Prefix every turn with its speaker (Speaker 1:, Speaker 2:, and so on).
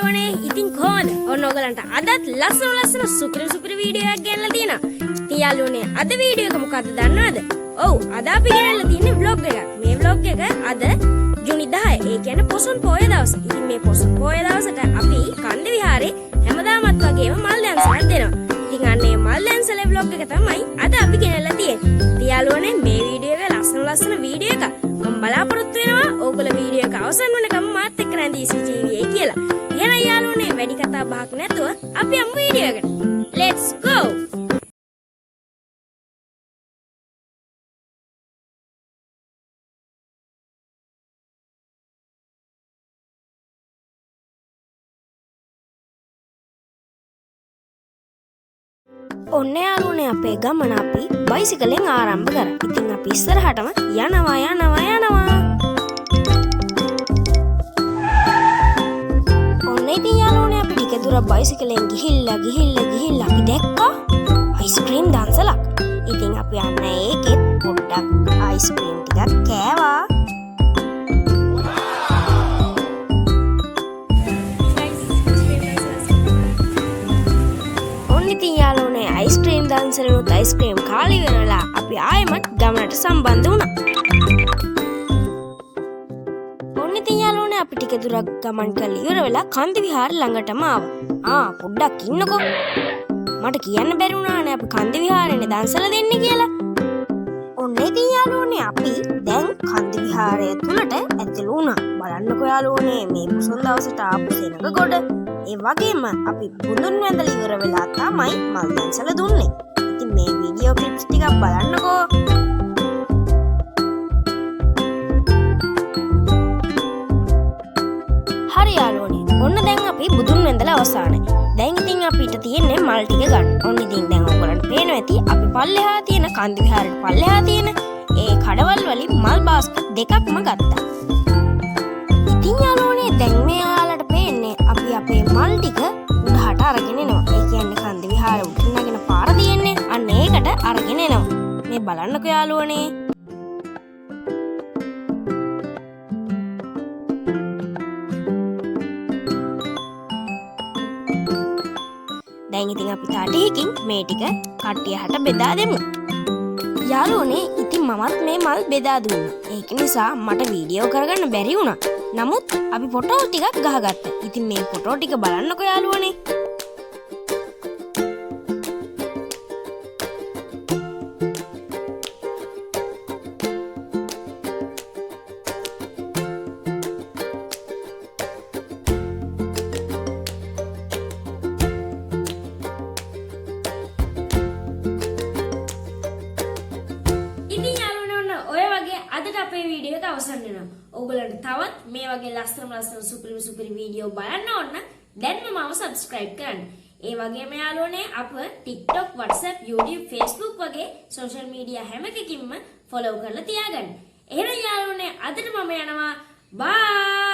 Speaker 1: යාළුවනේ ඉතින් කොහොමද? ඔන්න ඔයගලන්ට අදත් ලස්සන සුපිරි වීඩියෝ එකක් ගෙනල්ලා තියෙනවා. ඉතින් යාළුවනේ අද වීඩියෝ එක මොකද්ද දන්නවද? ඔව් අද අපි ගෙනල්ලා තියෙන්නේ vlog එකක්. මේ vlog එක අද ජූනි 10 ඒ කියන්නේ පොසොන් පොය දවස. ඉතින් මේ පොසොන් පොය දවසට අපි කන්ද විහාරේ හැමදාමත් වගේම මල් දැන්සලක් දෙනවා. ඉතින් අන්නේ මල් දැන්සලේ vlog එක තමයි අද අපි ගෙනල්ලා තියෙන්නේ. ඉතින් යාළුවනේ මේ වීඩියෝ එක ලස්සන වීඩියෝ එකක්. මම බලාපොරොත්තු වෙනවා ඕගොල්ලෝ වීඩියෝ එක අවසන් වෙනකම් මාත් එක්ක රැඳී සිටීවි කියලා. එහෙනම් යාළුවනේ වැඩි කතා බහක් නැතුව අපි යමු වීඩියෝ එකට. Let's go. ඔන්න යාළුවනේ අපේ ගමන අපි බයිසිකලෙන් ආරම්භ කරා. ඉතින් අපි ඉස්සරහටම යනවා. ඔන්න ඉතින් යාළුවනේ අපි ටික දුර බයිසිකලෙන් ගිහිල්ලා අපි දැක්කා අයිස්ක්‍රීම් දන්සලක්. ඉතින් අපි යන්න ඒකෙත් පොඩ්ඩක් අයිස්ක්‍රීම් ටිකක් කෑවා. ඉතින් යාළුවනේ අයිස්ක්‍රීම් දන්සලෙනුත් අයිස්ක්‍රීම් කාලි වෙනලා අපි ආයෙමත් ගමනට සම්බන්ධ වුණා. ඔන්න ඉතින් යාළුවනේ අපි ටික දුරක් ගමන් කරලා ඉවර වෙලා කන්ද විහාර ළඟටම ආවා. පොඩ්ඩක් ඉන්නකෝ. මට කියන්න බැරි වුණානේ අපි කන්ද විහාරේනේ දන්සල දෙන්නේ කියලා. ඔන්න ඉතින් යාළුවනේ අපි දැන් කන්ද විහාරය තුලට ඇතුළු වුණා. බලන්නකෝ යාළුවනේ මේ පොසොන් දවසට ආපු සෙනඟ ගොඩ. ඒ වගේම අපි බුදුන් වැඳලා ඉවර වෙලා තමයි මල් දැන්සල දුන්නේ. ඉතින් මේ වීඩියෝ ක්ලිප්ස් ටිකක් බලන්නකෝ. හරි යාළුවනේ. ඔන්න දැන් අපි බුදුන් වැඳලා අවසానයි. දැන් ඉතින් අපිට තියෙන්නේ මල් ටික ගන්න. ඔන්න ඉතින් දැන් ඔයගලන්ට පේනවා ඇති අපි පල්ලෙහා තියෙන කන්ද විහාරේ පල්ලෙහා තියෙන ඒ කඩවල් වලින් මල් බාස්කට් දෙකක්ම ගත්තා. ඉතින් යාළුවනේ දැන් මේ ඔයාලට පේන්නේ අපි අපේ මල් ටික උඩහට අරගෙන එනවා. ඒ කියන්නේ කන්ද විහාරේ උඩින් නැගෙන පාර තියෙන්නේ. අන්න ඒකට අරගෙන එනවා. මේ බලන්නකෝ යාළුවනේ. දැන් ඉතින් අපි තාටියකින් මේ ටික කට්ටියට බෙදා දෙමු. යාළුවනේ ඉතින් මමත් මේ මල් බෙදා දුන්නා. ඒක නිසා මට වීඩියෝ කරගන්න බැරි වුණා. නමුත් අපි ෆොටෝ ටිකක් ගහගත්තා. ඉතින් මේ ෆොටෝ ටික බලන්නකෝ යාළුවනේ. අදට අපේ වීඩියෝ එක අවසන් වෙනවා. ඔයගොල්ලන්ට තවත් මේ වගේ ලස්සන සුපිරි වීඩියෝ බලන්න ඕන නම් දැන්ම මාව subscribe කරන්න. ඒ වගේම යාළුවනේ අප TikTok, WhatsApp, YouTube, Facebook වගේ social media හැම එකකින්ම follow කරලා තියාගන්න. එහෙනම් යාළුවනේ අදට මම යනවා. Bye.